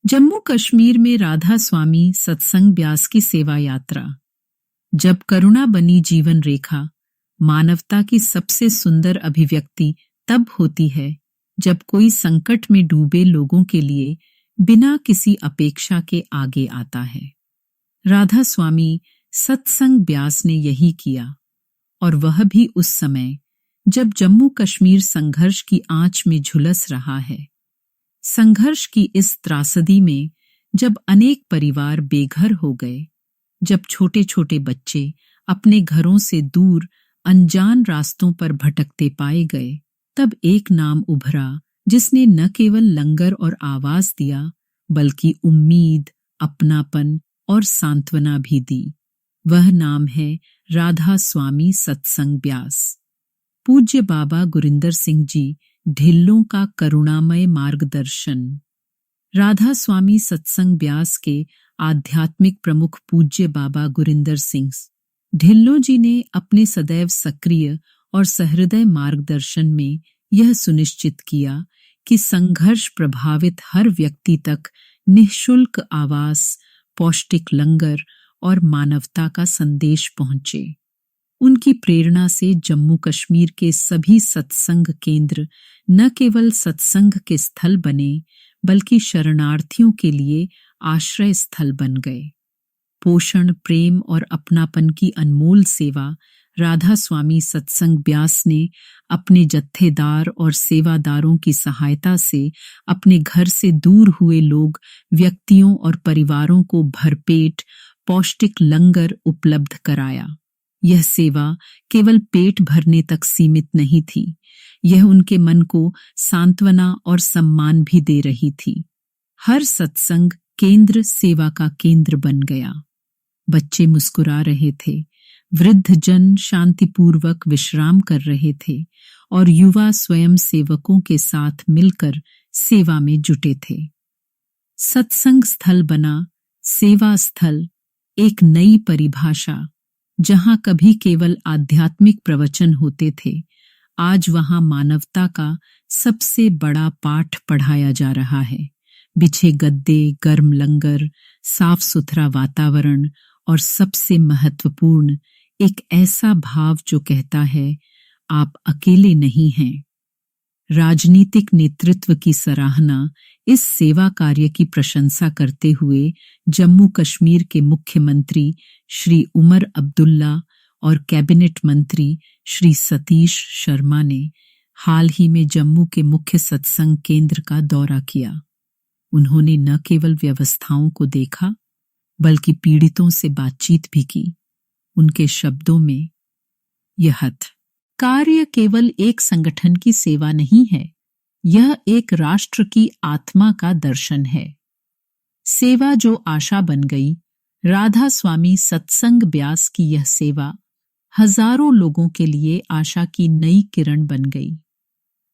जम्मू कश्मीर में राधा स्वामी सत्संग ब्यास की सेवा यात्रा। जब करुणा बनी जीवन रेखा, मानवता की सबसे सुंदर अभिव्यक्ति तब होती है जब कोई संकट में डूबे लोगों के लिए बिना किसी अपेक्षा के आगे आता है। राधा स्वामी सत्संग ब्यास ने यही किया, और वह भी उस समय जब जम्मू कश्मीर संघर्ष की आंच में झुलस रहा है। संघर्ष की इस त्रासदी में जब अनेक परिवार बेघर हो गए, जब छोटे छोटे बच्चे अपने घरों से दूर अनजान रास्तों पर भटकते पाए गए, तब एक नाम उभरा जिसने न केवल लंगर और आवाज दिया बल्कि उम्मीद, अपनापन और सांत्वना भी दी। वह नाम है राधा स्वामी सत्संग ब्यास। पूज्य बाबा गुरिंदर सिंह जी ढिल्लों का करुणामय मार्गदर्शन। राधा स्वामी सत्संग ब्यास के आध्यात्मिक प्रमुख पूज्य बाबा गुरिंदर सिंह ढिल्लों जी ने अपने सदैव सक्रिय और सहृदय मार्गदर्शन में यह सुनिश्चित किया कि संघर्ष प्रभावित हर व्यक्ति तक निःशुल्क आवास, पौष्टिक लंगर और मानवता का संदेश पहुंचे। उनकी प्रेरणा से जम्मू कश्मीर के सभी सत्संग केंद्र न केवल सत्संग के स्थल बने बल्कि शरणार्थियों के लिए आश्रय स्थल बन गए। पोषण, प्रेम और अपनापन की अनमोल सेवा राधा स्वामी सत्संग ब्यास ने अपने जत्थेदार और सेवादारों की सहायता से अपने घर से दूर हुए लोग, व्यक्तियों और परिवारों को भरपेट पौष्टिक लंगर उपलब्ध कराया। यह सेवा केवल पेट भरने तक सीमित नहीं थी, यह उनके मन को सांत्वना और सम्मान भी दे रही थी। हर सत्संग केंद्र सेवा का केंद्र बन गया। बच्चे मुस्कुरा रहे थे, वृद्ध जन शांतिपूर्वक विश्राम कर रहे थे और युवा स्वयं सेवकों के साथ मिलकर सेवा में जुटे थे। सत्संग स्थल बना सेवा स्थल, एक नई परिभाषा। जहां कभी केवल आध्यात्मिक प्रवचन होते थे, आज वहां मानवता का सबसे बड़ा पाठ पढ़ाया जा रहा है। बिछे गद्दे, गर्म लंगर, साफ सुथरा वातावरण और सबसे महत्वपूर्ण एक ऐसा भाव जो कहता है आप अकेले नहीं हैं। राजनीतिक नेतृत्व की सराहना, इस सेवा कार्य की प्रशंसा करते हुए जम्मू कश्मीर के मुख्यमंत्री श्री उमर अब्दुल्ला और कैबिनेट मंत्री श्री सतीश शर्मा ने हाल ही में जम्मू के मुख्य सत्संग केंद्र का दौरा किया। उन्होंने न केवल व्यवस्थाओं को देखा बल्कि पीड़ितों से बातचीत भी की। उनके शब्दों में, यह कार्य केवल एक संगठन की सेवा नहीं है, यह एक राष्ट्र की आत्मा का दर्शन है। सेवा जो आशा बन गई। राधा स्वामी सत्संग ब्यास की यह सेवा हजारों लोगों के लिए आशा की नई किरण बन गई।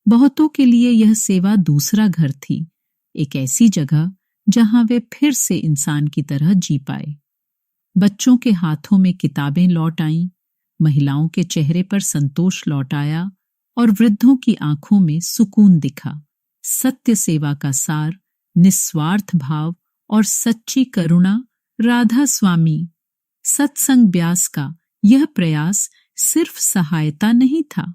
बहुतों के लिए यह सेवा दूसरा घर थी, एक ऐसी जगह जहां वे फिर से इंसान की तरह जी पाए। बच्चों के हाथों में किताबें लौट आईं, महिलाओं के चेहरे पर संतोष लौट आया और वृद्धों की आंखों में सुकून दिखा। सत्य सेवा का सार, निस्वार्थ भाव और सच्ची करुणा। राधा स्वामी सत्संग ब्यास का यह प्रयास सिर्फ सहायता नहीं था,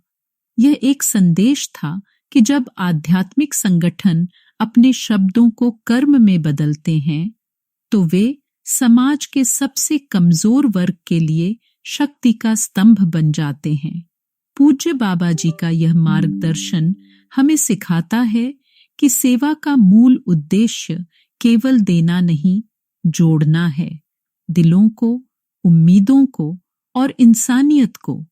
यह एक संदेश था कि जब आध्यात्मिक संगठन अपने शब्दों को कर्म में बदलते हैं तो वे समाज के सबसे कमजोर वर्ग के लिए शक्ति का स्तंभ बन जाते हैं। पूज्य बाबा जी का यह मार्गदर्शन हमें सिखाता है कि सेवा का मूल उद्देश्य केवल देना नहीं, जोड़ना है। दिलों को, उम्मीदों को और इंसानियत को।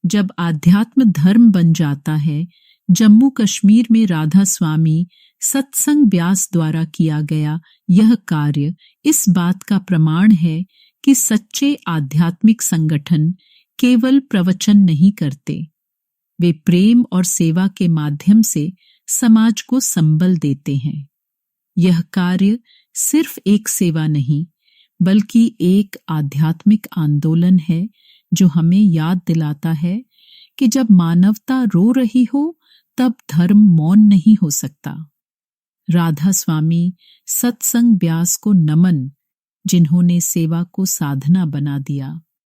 जब आध्यात्म धर्म बन जाता है, जम्मू कश्मीर में राधा स्वामी सत्संग ब्यास द्वारा किया गया यह कार्य इस बात का प्रमाण है कि सच्चे आध्यात्मिक संगठन केवल प्रवचन नहीं करते, वे प्रेम और सेवा के माध्यम से समाज को संबल देते हैं। यह कार्य सिर्फ एक सेवा नहीं बल्कि एक आध्यात्मिक आंदोलन है जो हमें याद दिलाता है कि जब मानवता रो रही हो तब धर्म मौन नहीं हो सकता। राधा स्वामी सत्संग ब्यास को नमन, जिन्होंने सेवा को साधना बना दिया।